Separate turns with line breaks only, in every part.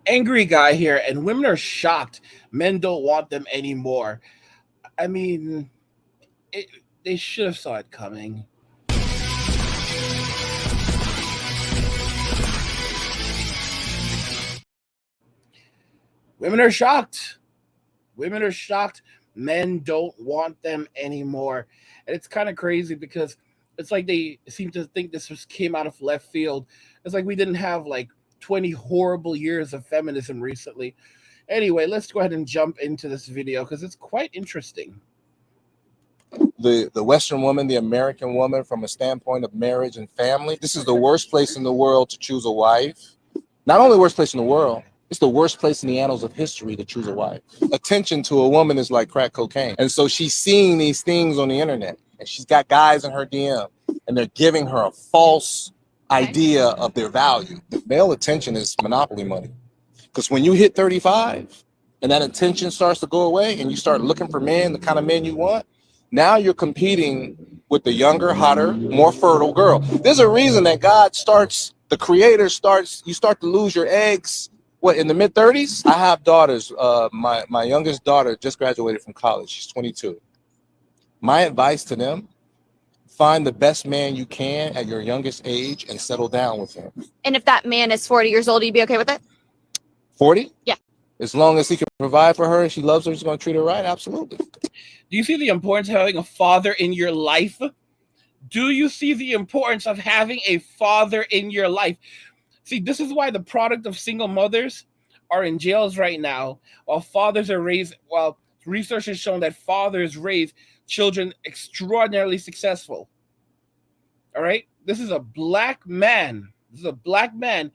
Angry guy here, and women are shocked. Men don't want them anymore. I mean, it, they should have saw it coming. Women are shocked. Women are shocked. Men don't want them anymore. And it's kind of crazy because it's like they seem to think this was came out of left field. It's like we didn't have like 20 horrible years of feminism recently. Anyway, let's go ahead and jump into this video because it's quite interesting.
The Western woman, the American woman, from a standpoint of marriage and family, this is the worst place in the world to choose a wife. Not only the worst place in the world, it's the worst place in the annals of history to choose a wife. Attention to a woman is like crack cocaine. And so she's seeing these things on the internet, and she's got guys in her DM, and they're giving her a false idea of their value. Male attention is monopoly money. Because when you hit 35 and that attention starts to go away and you start looking for men, the kind of men you want, now you're competing with the younger, hotter, more fertile girl. There's a reason that the creator starts, you start to lose your eggs, in the mid-30s? I have daughters. My youngest daughter just graduated from college. She's 22. My advice to them, find the best man you can at your youngest age and settle down with him.
And if that man is 40 years old, you'd be okay with it?
40?
Yeah.
As long as he can provide for her and she loves her, he's going to treat her right. Absolutely.
Do you see the importance of having a father in your life? Do you see the importance of having a father in your life? See, this is why the product of single mothers are in jails right now, while research has shown that fathers raise children extraordinarily successful. All right? This is a black man. This is a black man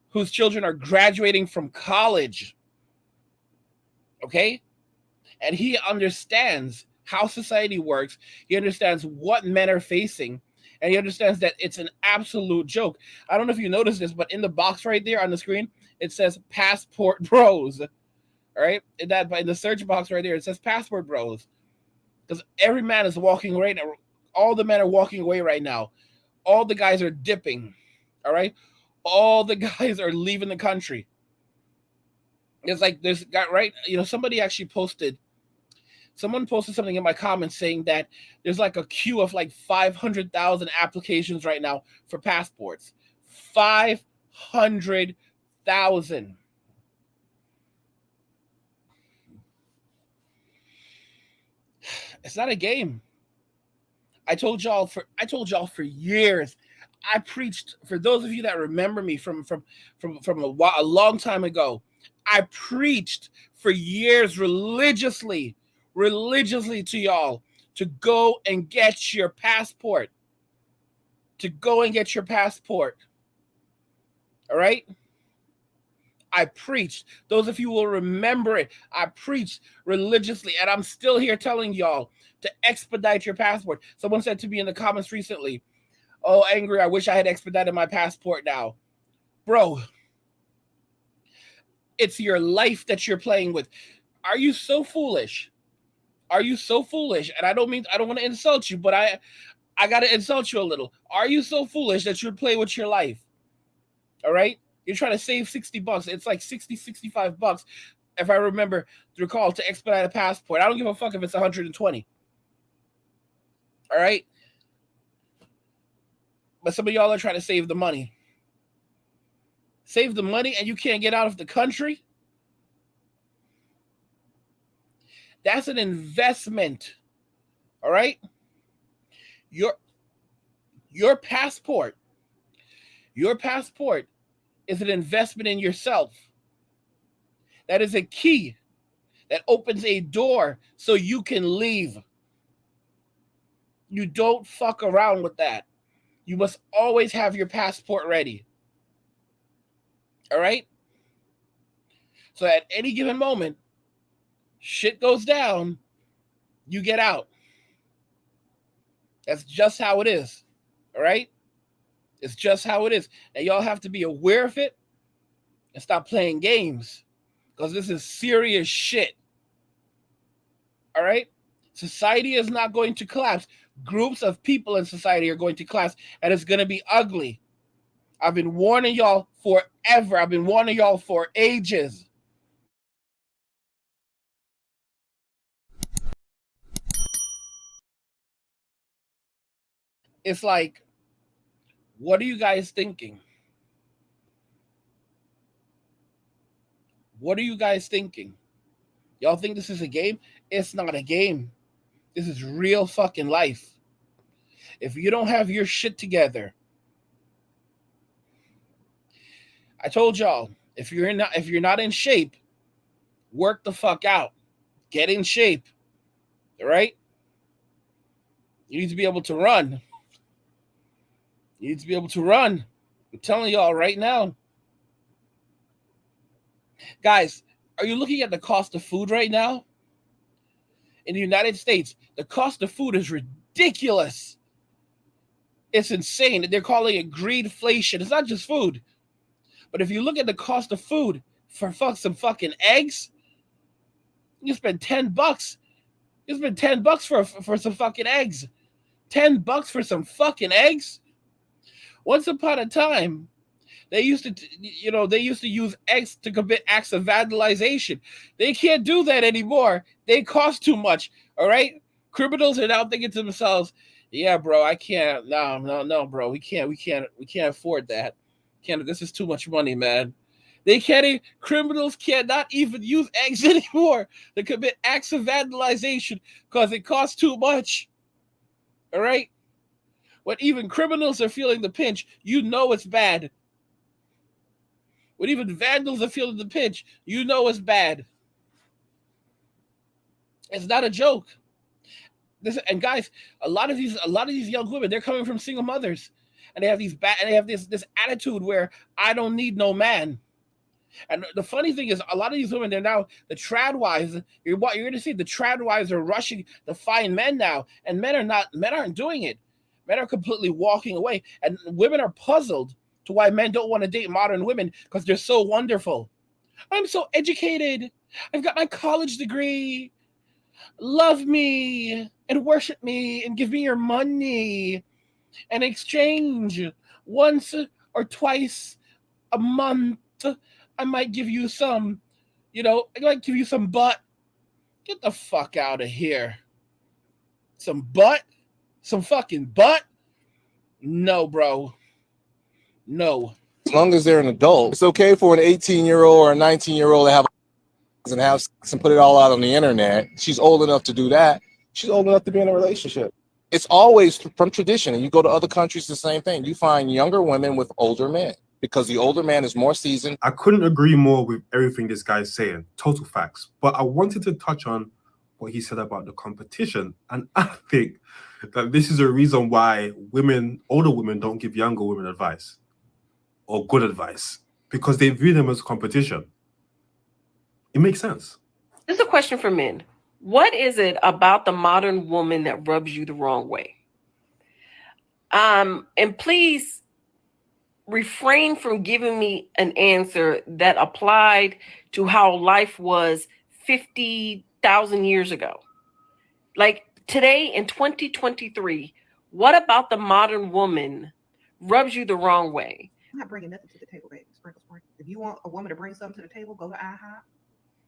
whose children are graduating from college. Okay? And he understands how society works. He understands what men are facing. And he understands that it's an absolute joke. I don't know if you noticed this, but in the box right there on the screen, it says Passport Bros. All right? In the search box right there, it says Passport Bros. Because every man is walking right now. All the men are walking away right now. All the guys are dipping. All right? All the guys are leaving the country. It's like there's got right, somebody actually someone posted something in my comments saying that there's like a queue of like 500,000 applications right now for passports. 500,000. It's not a game. I told y'all for years. I preached, for those of you that remember me from a long time ago. I preached for years religiously to y'all to go and get your passport. To go and get your passport. All right? I preached. Those of you will remember it. I preached religiously, and I'm still here telling y'all to expedite your passport. Someone said to me in the comments recently, "Oh, Angry, I wish I had expedited my passport now." Bro, it's your life that you're playing with. Are you so foolish? Are you so foolish? And I don't want to insult you, but I got to insult you a little. Are you so foolish that you'd play with your life? All right? You're trying to save $60. It's like $65, if I recall, to expedite a passport. I don't give a fuck if it's 120. All right? But some of y'all are trying to save the money. Save the money and you can't get out of the country? That's an investment. All right? Your passport is an investment in yourself. That is a key that opens a door so you can leave. You don't fuck around with that. You must always have your passport ready. All right? So at any given moment, shit goes down, you get out. That's just how it is. All right? It's just how it is. And y'all have to be aware of it and stop playing games, because this is serious shit. All right? Society is not going to collapse. Groups of people in society are going to collapse, and it's going to be ugly. I've been warning y'all forever. I've been warning y'all for ages. It's like, what are you guys thinking? What are you guys thinking? Y'all think this is a game? It's not a game. This is real fucking life. If you don't have your shit together, I told y'all, if you're not in shape, work the fuck out. Get in shape. All right? You need to be able to run. You need to be able to run. I'm telling y'all right now. Guys, are you looking at the cost of food right now? In the United States, the cost of food is ridiculous. It's insane. They're calling it greedflation. It's not just food. But if you look at the cost of food for some fucking eggs, you spend $10. You spend $10 for some fucking eggs. $10 for some fucking eggs? Once upon a time, they used to use eggs to commit acts of vandalization. They can't do that anymore. They cost too much. All right? Criminals are now thinking to themselves, yeah, bro, I can't. No, bro. We can't afford that. This is too much money, man. Criminals cannot even use eggs anymore to commit acts of vandalization because it costs too much. All right? When even criminals are feeling the pinch, you know it's bad. When even vandals are feeling the pinch, you know it's bad. It's not a joke. And guys, a lot of these young women, they're coming from single mothers, and they have this attitude where I don't need no man. And the funny thing is, a lot of these women, they're now the trad wives. You're going to see the trad wives are rushing to find men now, and men aren't doing it. Men are completely walking away, and women are puzzled to why men don't want to date modern women because they're so wonderful. I'm so educated. I've got my college degree. Love me and worship me and give me your money and exchange once or twice a month. I might give you some, I might give you some butt. Get the fuck out of here. Some butt? Some fucking butt? No, bro. No.
As long as they're an adult, it's okay for an 18-year-old or a 19-year-old to have and have sex and put it all out on the internet. She's old enough to do that. She's old enough to be in a relationship. It's always from tradition. And you go to other countries, the same thing. You find younger women with older men because the older man is more seasoned.
I couldn't agree more with everything this guy's saying. Total facts. But I wanted to touch on what he said about the competition. And I think that this is a reason why older women don't give younger women advice or good advice, because they view them as competition. It makes sense.
This is a question for men. What is it about the modern woman that rubs you the wrong way? And please refrain from giving me an answer that applied to how life was 50,000 years ago. Like today in 2023, what about the modern woman rubs you the wrong way?
I'm not bringing nothing to the table, baby. Sprinkle. If you want a woman to bring something to the table, go to IHOP.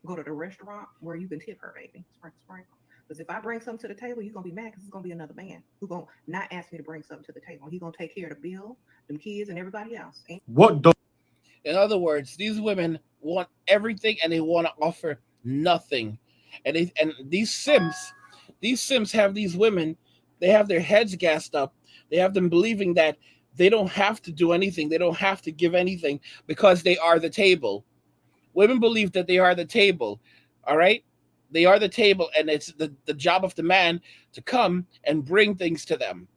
Go to the restaurant where you can tip her, baby. Sprinkle. Because if I bring something to the table, you're going to be mad because it's going to be another man who's going to not ask me to bring something to the table. He's going to take care of the bill, them kids, and everybody else.
In other words, these women want everything and they want to offer nothing. And these Sims have these women, they have their heads gassed up. They have them believing that they don't have to do anything. They don't have to give anything because they are the table. Women believe that they are the table, all right? They are the table, and it's the job of the man to come and bring things to them,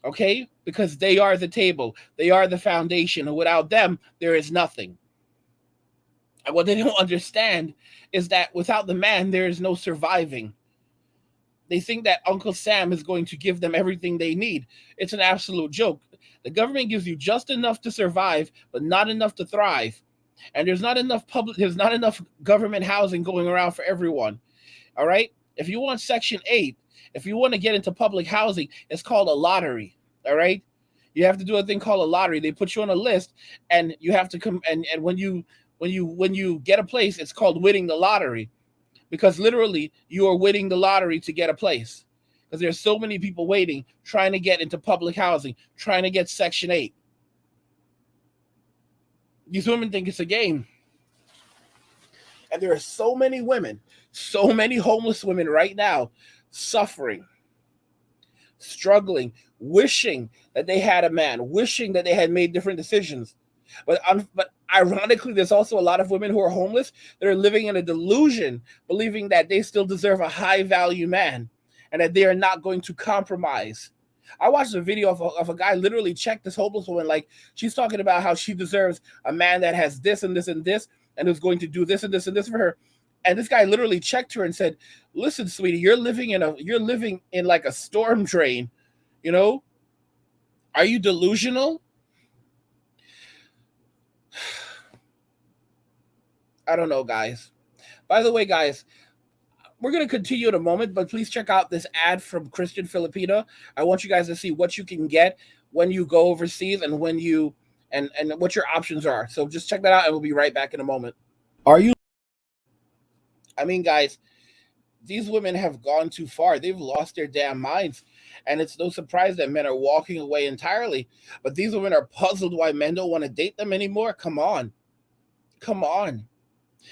okay? Because they are the table. They are the foundation, and without them, there is nothing. And what they don't understand is that without the man, there is no surviving. They think that Uncle Sam is going to give them everything they need. It's an absolute joke. The government gives you just enough to survive, but not enough to thrive. And there's not enough government housing going around for everyone. All right? If you want Section 8, if you want to get into public housing, it's called a lottery. All right? You have to do a thing called a lottery. They put you on a list, and you have to come. And when you get a place, it's called winning the lottery, because literally you are winning the lottery to get a place. Because there's so many people waiting, trying to get into public housing, trying to get Section 8. These women think it's a game. And there are so many women, so many homeless women right now suffering, struggling, wishing that they had a man, wishing that they had made different decisions. But ironically, there's also a lot of women who are homeless that are living in a delusion, believing that they still deserve a high value man and that they are not going to compromise. I watched a video of a guy literally check this homeless woman. Like, she's talking about how she deserves a man that has this and this and this, and who's going to do this and this and this for her. And this guy literally checked her and said, "Listen, sweetie, you're living in like a storm drain. You know, are you delusional?" I don't know, guys. By the way, guys, we're going to continue in a moment, but please check out this ad from Christian Filipino. I want you guys to see what you can get when you go overseas and when you and what your options are. So just check that out, and we'll be right back in a moment. Are you? I mean, guys, these women have gone too far. They've lost their damn minds. And it's no surprise that men are walking away entirely. But these women are puzzled why men don't want to date them anymore. Come on. Come on.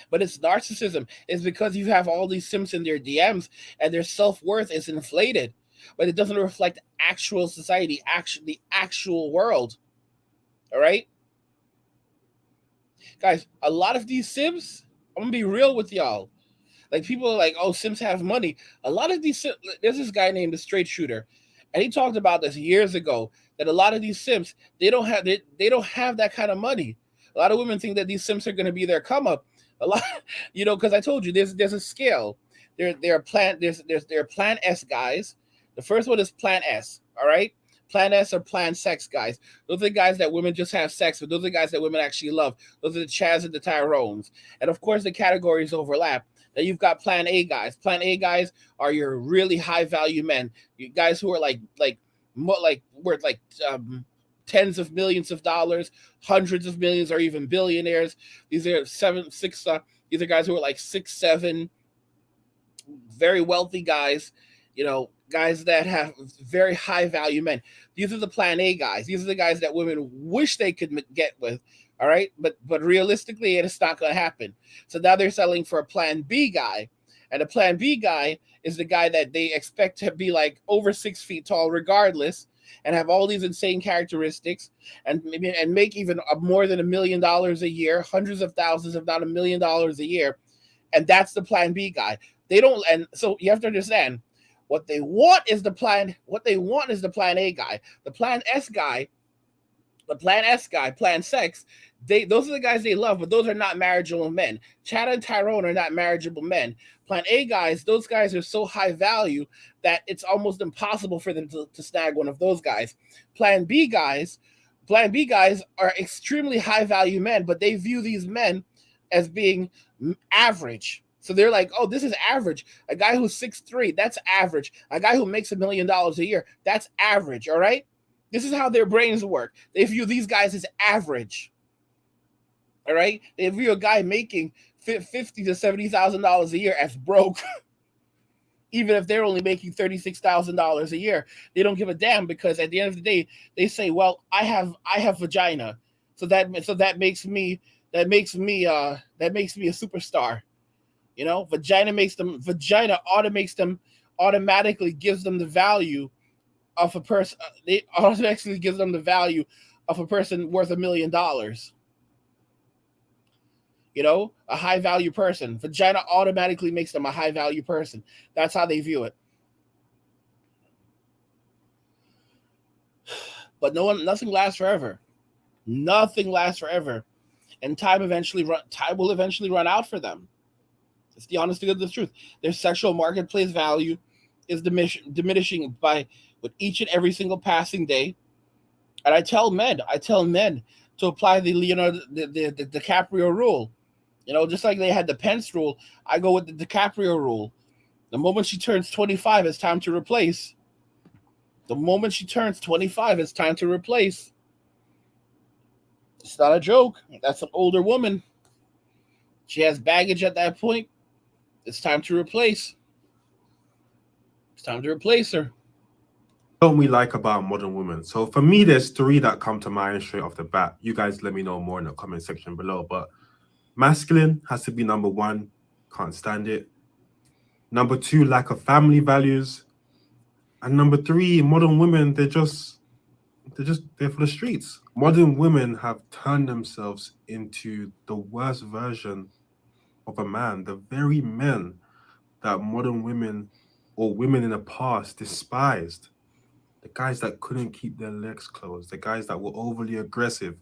But it's narcissism. It's because you have all these simps in their DMs and their self-worth is inflated. But it doesn't reflect actual society, the actual world. All right? Guys, a lot of these simps, I'm going to be real with y'all. Like, people are like, oh, Sims have money. A lot of these, there's this guy named the Straight Shooter, and he talked about this years ago, that a lot of these Sims, they don't have that kind of money. A lot of women think that these Sims are going to be their come up. A lot, because I told you there's a scale. There are Plan S guys. The first one is Plan S. All right. Plan S or Plan Sex guys. Those are the guys that women just have sex with. Those are the guys that women actually love. Those are the Chaz and the Tyrones. And of course, the categories overlap. Then you've got Plan A guys. Plan A guys are your really high value men. You guys who are worth tens of millions of dollars, hundreds of millions, or even billionaires. These are these are guys who are like 6, 7, very wealthy guys. Guys that have very high value men. These are the Plan A guys. These are the guys that women wish they could get with. All right. But realistically, it's not going to happen. So now they're selling for a Plan B guy. And a Plan B guy is the guy that they expect to be like over 6 feet tall, regardless, and have all these insane characteristics and make even more than $1 million a year, hundreds of thousands, if not $1 million a year. And that's the Plan B guy. They don't. And so you have to understand, what they want is the Plan A guy. The Plan S guy, Plan Sex, those are the guys they love, but those are not marriageable men. Chad and Tyrone are not marriageable men. Plan A guys, those guys are so high value that it's almost impossible for them to snag one of those guys. Plan B guys are extremely high value men, but they view these men as being average. So they're like, oh, this is average. A guy who's 6'3", that's average. A guy who makes $1 million a year, that's average. All right. This is how their brains work. They view these guys as average. All right. They view a guy making $50,000 to $70,000 a year as broke. Even if they're only making $36,000 a year, they don't give a damn, because at the end of the day, they say, well, I have vagina. So that makes me a superstar. Vagina automatically gives them the value of a person. They automatically gives them the value of a person worth $1 million. A high value person. Vagina automatically makes them a high value person. That's how they view it. But nothing lasts forever. Nothing lasts forever. And time will eventually run out for them. It's the honest to the truth. Their sexual marketplace value is diminishing with each and every single passing day. And I tell men to apply the DiCaprio rule. Just like they had the Pence rule, I go with the DiCaprio rule. The moment she turns 25, it's time to replace. The moment she turns 25, it's time to replace. It's not a joke. That's an older woman. She has baggage at that point. It's time to replace. It's time to replace her.
Don't we like about modern women? So for me, there's three that come to mind straight off the bat. You guys let me know more in the comment section below. But masculine has to be number one. Can't stand it. Number two, lack of family values. And number three, modern women, they're there for the streets. Modern women have turned themselves into the worst version of a man. The very men that modern women or women in the past despised. The guys that couldn't keep their legs closed, the guys that were overly aggressive.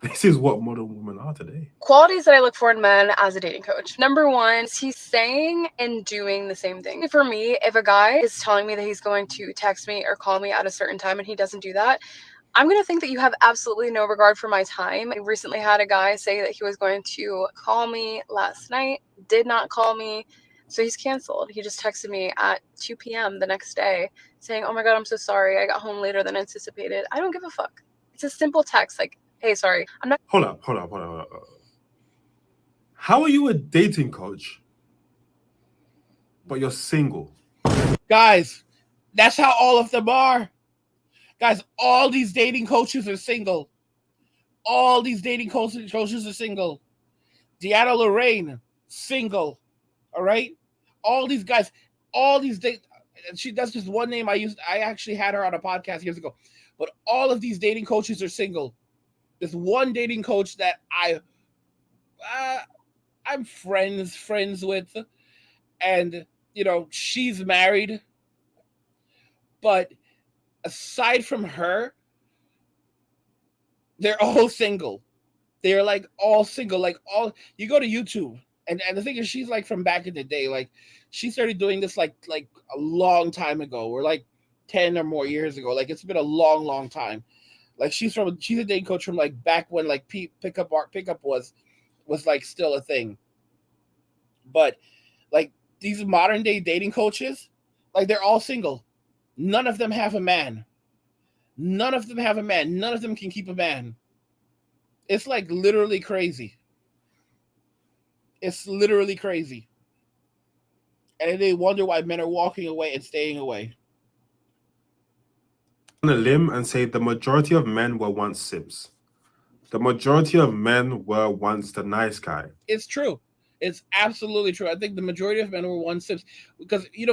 This is what modern women are today.
Qualities that I look for in men as a dating coach. Number one, is he's saying and doing the same thing. For me, if a guy is telling me that he's going to text me or call me at a certain time and he doesn't do that, I'm going to think that you have absolutely no regard for my time. I recently had a guy say that he was going to call me last night, did not call me, so he's canceled. He just texted me at 2 p.m. the next day saying, oh my God, I'm so sorry. I got home later than anticipated. I don't give a fuck. It's a simple text like, hey, sorry, I'm not.
Hold up. How are you a dating coach, but you're single?
Guys, that's how all of them are. Guys, all these dating coaches are single. All these dating coaches are single. Deanna Lorraine, single. All right? All these guys, all these that's just one name I used. I actually had her on a podcast years ago. But all of these dating coaches are single. There's one dating coach that I'm friends with, and she's married. But aside from her, they're all single. They're like all single. Like all you go to YouTube, and the thing is, she's like from back in the day. Like she started doing this like a long time ago, or like 10 or more years ago. Like it's been a long time. Like she's a dating coach from like back when like pickup was like still a thing. But like these modern day dating coaches, like they're all single. None of them have a man. None of them have a man. None of them can keep a man. It's like literally crazy. It's literally crazy. And they wonder why men are walking away and staying away.
On a limb and say the majority of men were once simps. The majority of men were once the nice guy.
It's true. It's absolutely true. I think the majority of men were once simps because the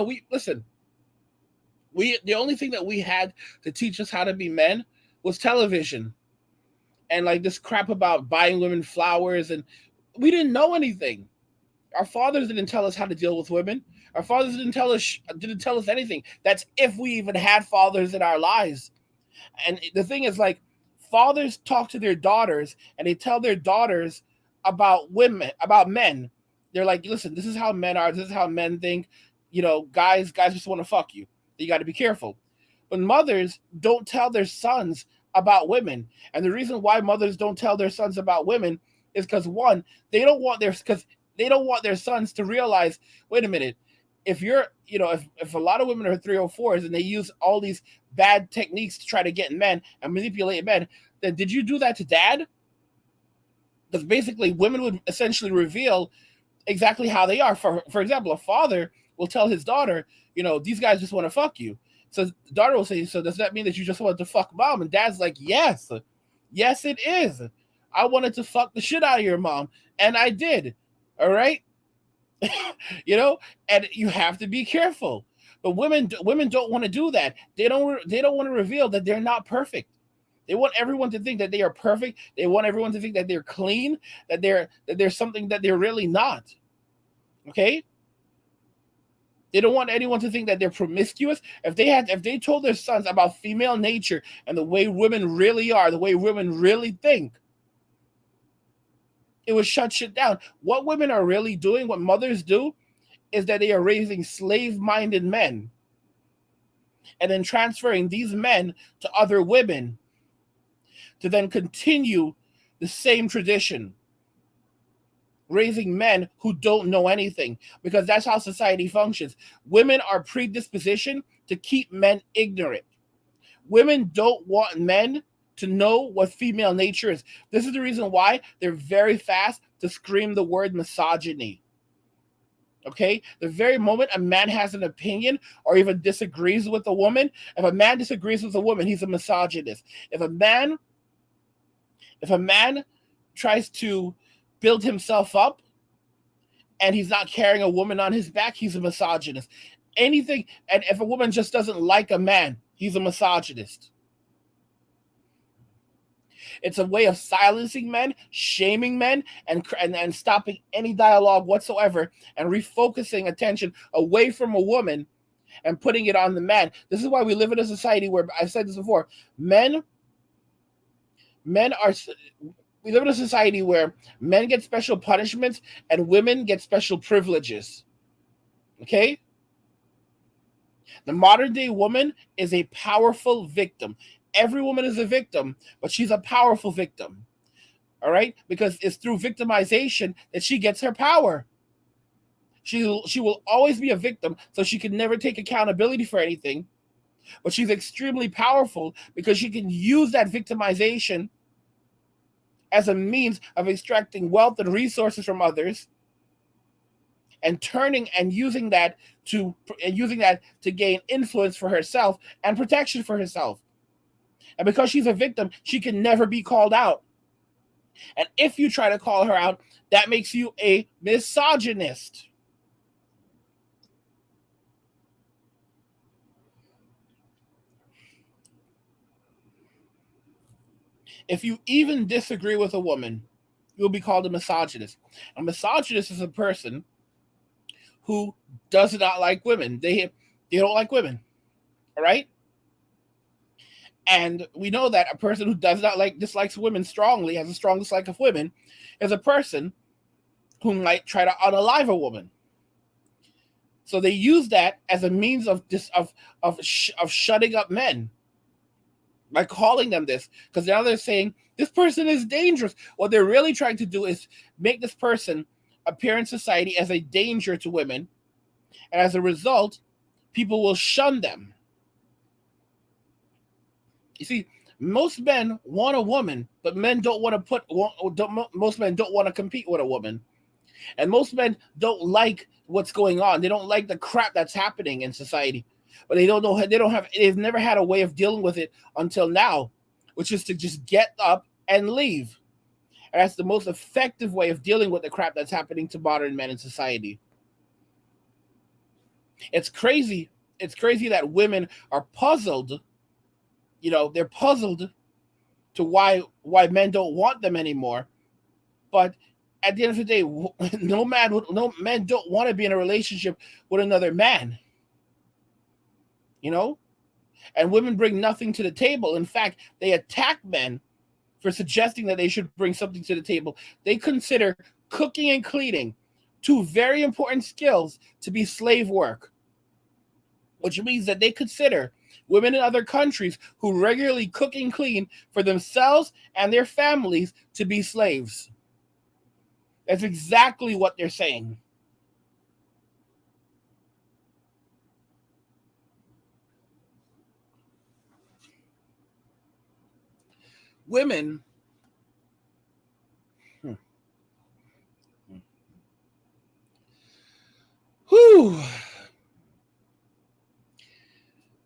only thing that we had to teach us how to be men was television. And like this crap about buying women flowers, and we didn't know anything. Our fathers didn't tell us how to deal with women. Our fathers didn't tell us anything. That's if we even had fathers in our lives. And the thing is, like, fathers talk to their daughters and they tell their daughters about women, about men. They're like, listen, this is how men are. This is how men think. Guys just want to fuck you. You got to be careful. But mothers don't tell their sons about women. And the reason why mothers don't tell their sons about women is because, one, they don't want their sons to realize, wait a minute, if you're, if a lot of women are 304s and they use all these bad techniques to try to get men and manipulate men, then did you do that to dad? Because basically women would essentially reveal exactly how they are. For example, a father will tell his daughter, these guys just want to fuck you. So the daughter will say, so does that mean that you just wanted to fuck mom? And dad's like, yes, it is. I wanted to fuck the shit out of your mom. And I did. All right. And you have to be careful. But women don't want to do that. They don't want to reveal that they're not perfect. They want everyone to think that they are perfect. They want everyone to think that they're clean, that they're something that they're really not. Okay? They don't want anyone to think that they're promiscuous. If they told their sons about female nature and the way women really are, the way women really think, it would shut shit down. What women are really doing, what mothers do, is that they are raising slave-minded men and then transferring these men to other women to then continue the same tradition, raising men who don't know anything, because that's how society functions. Women are predispositioned to keep men ignorant. Women don't want men to know what female nature is. This is the reason why they're very fast to scream the word misogyny. Okay? The very moment a man has an opinion or even disagrees with a woman, if a man disagrees with a woman, he's a misogynist. If a man tries to build himself up and he's not carrying a woman on his back, he's a misogynist. Anything, and if a woman just doesn't like a man, he's a misogynist. It's a way of silencing men, shaming men, and stopping any dialogue whatsoever, and refocusing attention away from a woman and putting it on the man. This is why we live in a society where, I've said this before, we live in a society where men get special punishments and women get special privileges. Okay? The modern day woman is a powerful victim. Every woman is a victim, but she's a powerful victim. All right? Because it's through victimization that she gets her power. She will always be a victim, so she can never take accountability for anything. But she's extremely powerful because she can use that victimization as a means of extracting wealth and resources from others, and using that to gain influence for herself and protection for herself. And because she's a victim, she can never be called out. And if you try to call her out, that makes you a misogynist. If you even disagree with a woman, you'll be called a misogynist. A misogynist is a person who does not like women. They don't like women. All right? And we know that a person who dislikes women strongly, has a strong dislike of women, is a person who might try to unalive a woman. So they use that as a means of shutting up men by calling them this, because now they're saying this person is dangerous. What they're really trying to do is make this person appear in society as a danger to women, and as a result, people will shun them. You see, most men want a woman, but men don't want to most men don't want to compete with a woman. And most men don't like what's going on. They don't like the crap that's happening in society. But they've never had a way of dealing with it until now, which is to just get up and leave. And that's the most effective way of dealing with the crap that's happening to modern men in society. It's crazy. It's crazy that women are puzzled. They're puzzled to why men don't want them anymore. But at the end of the day, no men don't want to be in a relationship with another man. And women bring nothing to the table. In fact, they attack men for suggesting that they should bring something to the table. They consider cooking and cleaning, two very important skills, to be slave work, which means that they consider women in other countries who regularly cook and clean for themselves and their families to be slaves. That's exactly what they're saying. Women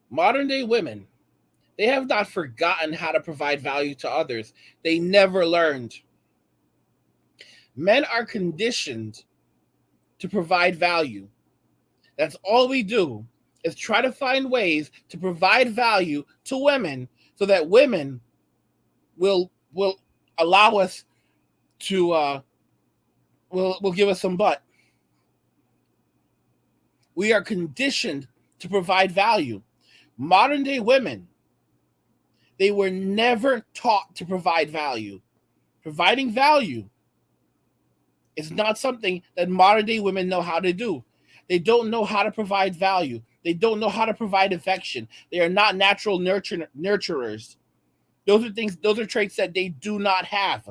modern day women, they have not forgotten how to provide value to others. They never learned. Men are conditioned to provide value. That's all we do, is try to find ways to provide value to women so that women will allow us to will give us some butt. We are conditioned to provide value. Modern day women, they were never taught to provide value. Providing value is not something that modern day women know how to do. They don't know how to provide value. They don't know how to provide affection. They are not natural nurturers. Those are traits that they do not have,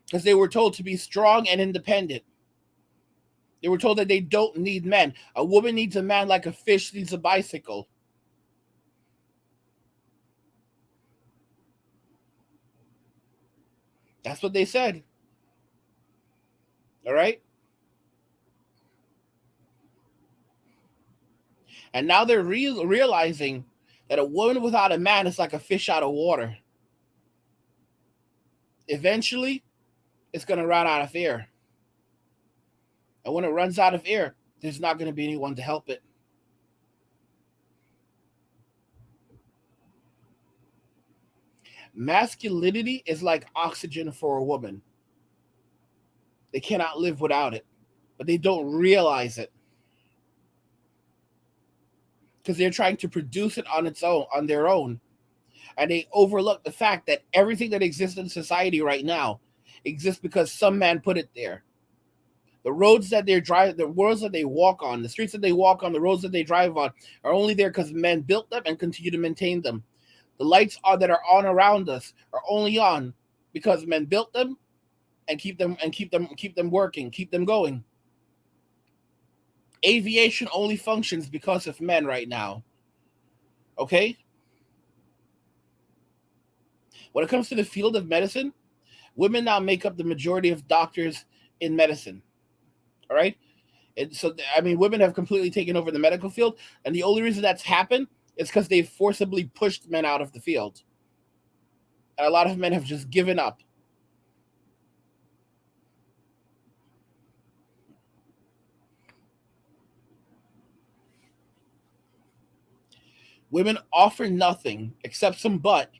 because they were told to be strong and independent. They were told that they don't need men. A woman needs a man like a fish needs a bicycle. That's what they said. All right. And now they're realizing that a woman without a man is like a fish out of water. Eventually, it's going to run out of air. And when it runs out of air, there's not going to be anyone to help it. Masculinity is like oxygen for a woman. They cannot live without it, but they don't realize it because they're trying to produce it on its own, on their own. And they overlook the fact that everything that exists in society right now exists because some man put it there. The roads that they drive, the roads that they walk on, the streets that they walk on, the roads that they drive on are only there because men built them and continue to maintain them. The lights that are on around us are only on because men built them and keep them working, keep them going. Aviation only functions because of men right now. Okay? When it comes to the field of medicine, women now make up the majority of doctors in medicine. All right? And so, I mean, women have completely taken over the medical field, and the only reason that's happened is because they've forcibly pushed men out of the field. And a lot of men have just given up. Women offer nothing except some butt,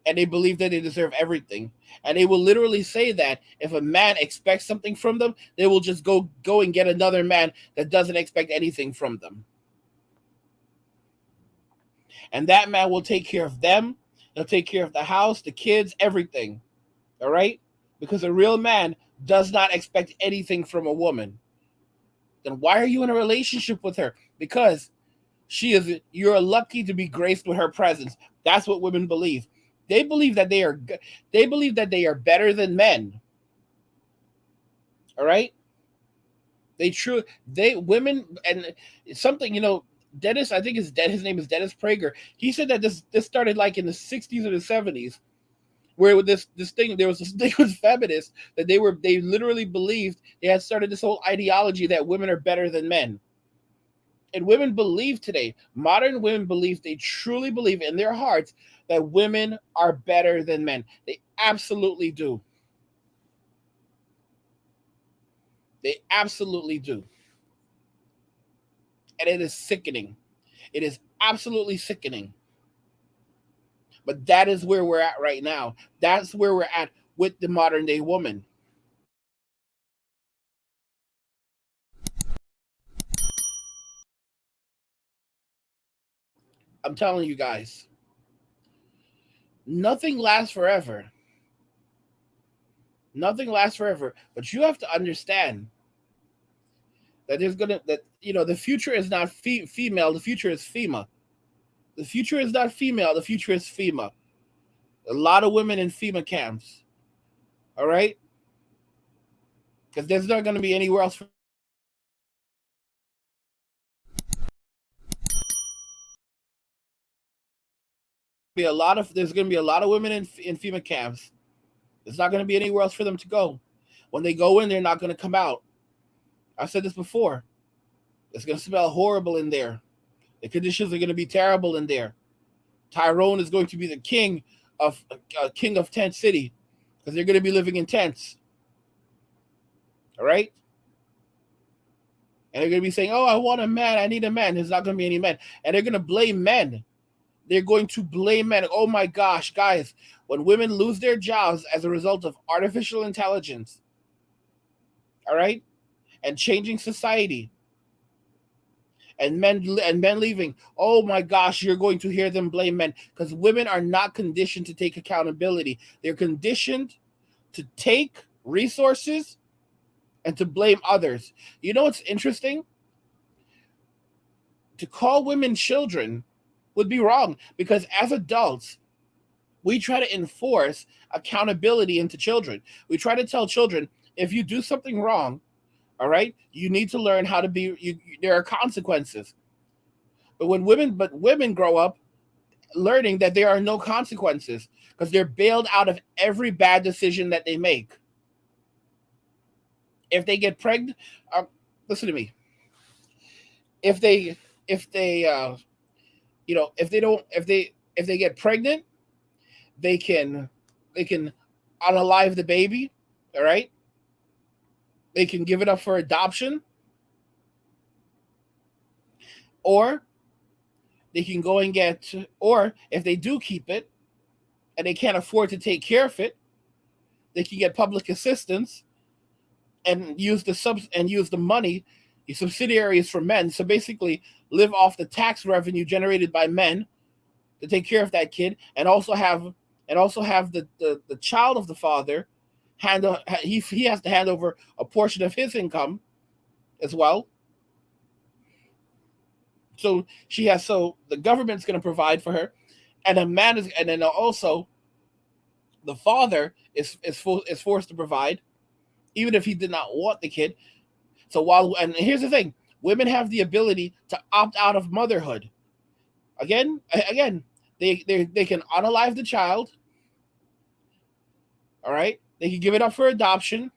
and they believe that they deserve everything. And they will literally say that if a man expects something from them, they will just go and get another man that doesn't expect anything from them. And that man will take care of them. He'll take care of the house, the kids, everything. All right? Because a real man does not expect anything from a woman. Then why are you in a relationship with her? Because you're lucky to be graced with her presence. That's what women believe. They believe that they are better than men. All right? Women, and something, Dennis, I think his name is Dennis Prager. He said that this started like in the 60s or the 70s, where with there was this thing with feminists that they literally believed they had started this whole ideology that women are better than men. And women believe today, modern women believe, they truly believe in their hearts that women are better than men. They absolutely do. They absolutely do. And it is sickening. It is absolutely sickening. But that is where we're at right now. That's where we're at with the modern day woman. I'm telling you guys, nothing lasts forever. Nothing lasts forever. But you have to understand that the future is not female, the future is FEMA. The future is not female, the future is FEMA. A lot of women in FEMA camps. All right? Because there's not going to be anywhere else. There's going to be a lot of women in FEMA camps. There's not going to be anywhere else for them to go. When they go in, they're not going to come out. I've said this before. It's going to smell horrible in there. The conditions are going to be terrible in there. Tyrone is going to be the king of Tent City because they're going to be living in tents. All right? And they're going to be saying, oh, I want a man. I need a man. There's not going to be any men. And they're going to blame men. They're going to blame men. Oh, my gosh, guys. When women lose their jobs as a result of artificial intelligence, all right, and changing society, and men leaving, oh, my gosh, you're going to hear them blame men because women are not conditioned to take accountability. They're conditioned to take resources and to blame others. You know what's interesting? To call women children would be wrong because as adults, we try to enforce accountability into children. We try to tell children, if you do something wrong, all right, you need to learn how to be, there are consequences. But when women grow up learning that there are no consequences because they're bailed out of every bad decision that they make. If they get pregnant, listen to me. If they, if they, if they don't, if they get pregnant, they can, they can unalive the baby. All right, they can give it up for adoption, or they can go and get, or if they do keep it and they can't afford to take care of it, they can get public assistance and use the money, the subsidiaries for men. So basically, live off the tax revenue generated by men to take care of that kid, and also have the child of the father he has to hand over a portion of his income as well. So the government's going to provide for her, and a man is, and then also the father is forced to provide, even if he did not want the kid. So and here's the thing, women have the ability to opt out of motherhood. Again, they can unalive the child. All right, they can give it up for adoption.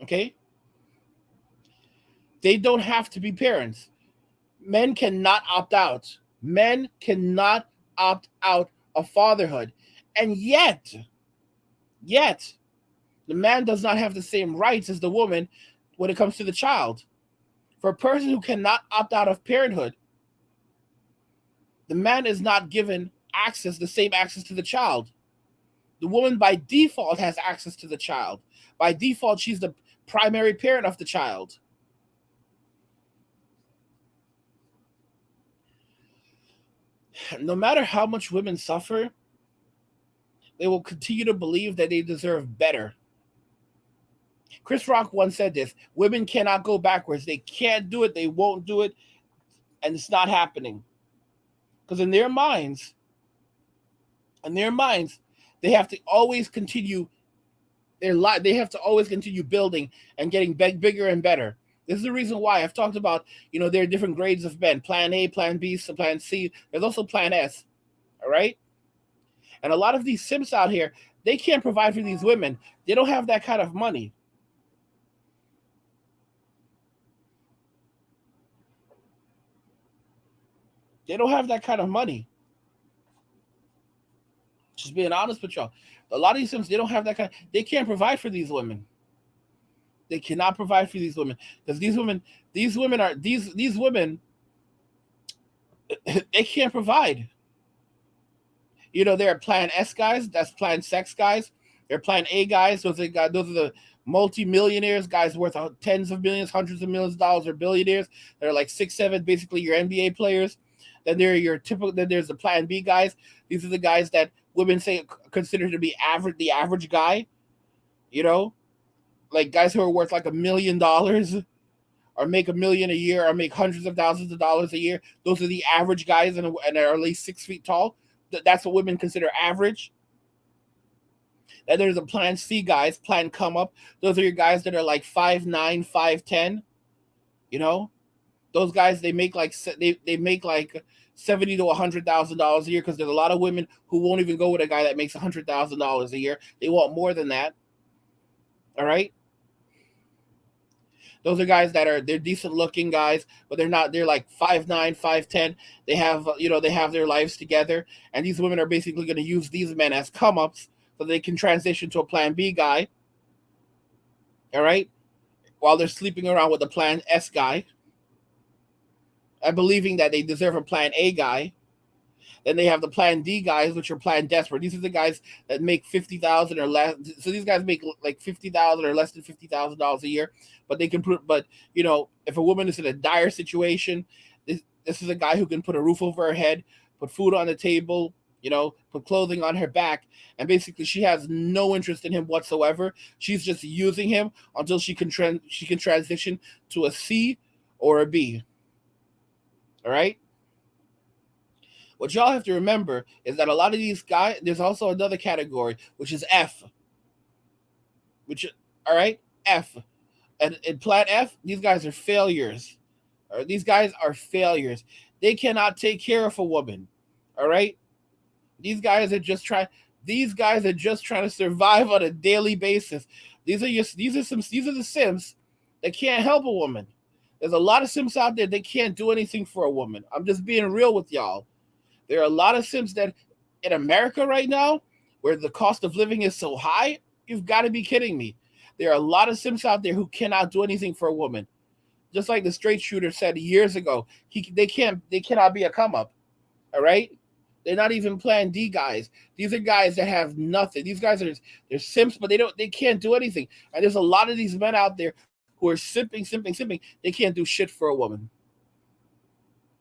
Okay, they don't have to be parents. Men cannot opt out. Men cannot opt out of fatherhood, and yet, the man does not have the same rights as the woman when it comes to the child. For a person who cannot opt out of parenthood, the man is not given the same access to the child. The woman by default has access to the child. By default, she's the primary parent of the child. No matter how much women suffer, they will continue to believe that they deserve better. Chris Rock once said this: women cannot go backwards. They can't do it. They won't do it. And it's not happening. Because in their minds, they have to always continue their life. They have to always continue building and getting bigger and better. This is the reason why I've talked about, there are different grades of men: Plan A, Plan B, Plan C. There's also Plan S. All right. And a lot of these simps out here, they can't provide for these women. They don't have that kind of money. They don't have that kind of money. Just being honest with y'all. A lot of these simps, they don't have that kind. They can't provide for these women. They cannot provide for these women because these women, they can't provide. There are Plan S guys, that's Plan Sex guys. They're Plan A guys. Those are the multi-millionaires, guys worth tens of millions, hundreds of millions of dollars, or billionaires. They're like 6, 7, basically your NBA players. Then Then there's the Plan B guys. These are the guys that women consider to be the average guy. Like guys who are worth like $1 million, or make $1 million a year, or make hundreds of thousands of dollars a year. Those are the average guys, and are at least 6 feet tall. That's what women consider average. Then there's the Plan C guys, Plan Come Up. Those are your guys that are like 5'9", 5'10". Those guys, they make like $70,000 to $100,000 a year, because there's a lot of women who won't even go with a guy that makes $100,000 a year. They want more than that. All right. Those are guys they're decent looking guys, but they're like 5'9", 5'10". They have their lives together. And these women are basically going to use these men as come ups so they can transition to a Plan B guy. All right. While they're sleeping around with the Plan S guy and believing that they deserve a Plan A guy. Then they have the Plan D guys, which are Plan Desperate. These are the guys that make $50,000 or less. So these guys make like $50,000 or less than $50,000 a year. But they can if a woman is in a dire situation, this is a guy who can put a roof over her head, put food on the table, put clothing on her back, and basically she has no interest in him whatsoever. She's just using him until she can transition to a C or a B. All right. What y'all have to remember is that a lot of these guys, there's also another category, which is F. F. And in Plan F, these guys are failures. These guys are failures. They cannot take care of a woman. All right? These guys are just trying. These guys are just trying to survive on a daily basis. These are the simps that can't help a woman. There's a lot of simps out there that can't do anything for a woman. I'm just being real with y'all. There are a lot of simps that in America right now, where the cost of living is so high, you've got to be kidding me. There are a lot of simps out there who cannot do anything for a woman. Just like the straight shooter said years ago, they cannot be a come up. All right? They're not even plan D guys. These are guys that have nothing. These guys they're simps, but they can't do anything. And there's a lot of these men out there who are simping. They can't do shit for a woman.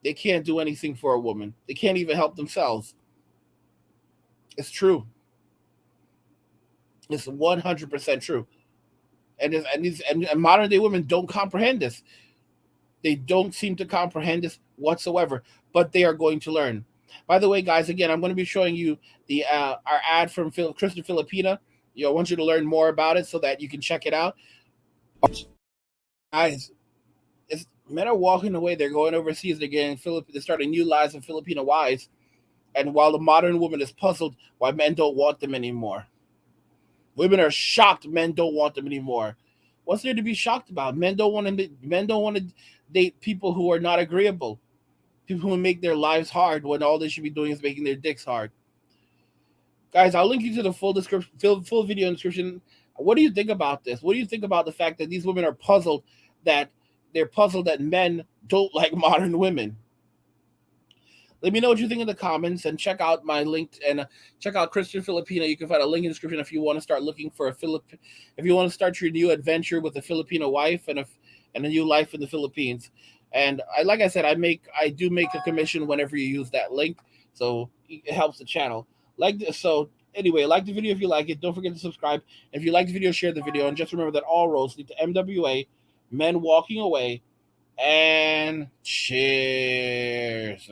They can't do anything for a woman. They can't even help themselves. It's true. It's 100% true. And modern day women don't comprehend this. They don't seem to comprehend this whatsoever, but they are going to learn. By the way, guys, again, I'm going to be showing you the our ad from Kristen Filipina. I want you to learn more about it so that you can check it out. Guys, men are walking away. They're going overseas. They're starting new lives with Filipino wives. And while the modern woman is puzzled why men don't want them anymore. Women are shocked men don't want them anymore. What's there to be shocked about? Men don't want to date people who are not agreeable. People who make their lives hard when all they should be doing is making their dicks hard. Guys, I'll link you to the full video description. What do you think about this? What do you think about the fact that these women are puzzled that men don't like modern women? Let me know what you think in the comments, and check out my link and check out Christian Filipina. You can find a link in the description if you want to start looking for if you want to start your new adventure with a Filipino wife and a new life in the Philippines. And like I said, I do make a commission whenever you use that link, so it helps the channel. Anyway, like the video if you like it. Don't forget to subscribe. If you like the video, share the video, and just remember that all roads lead to MWA, men walking away, and cheers.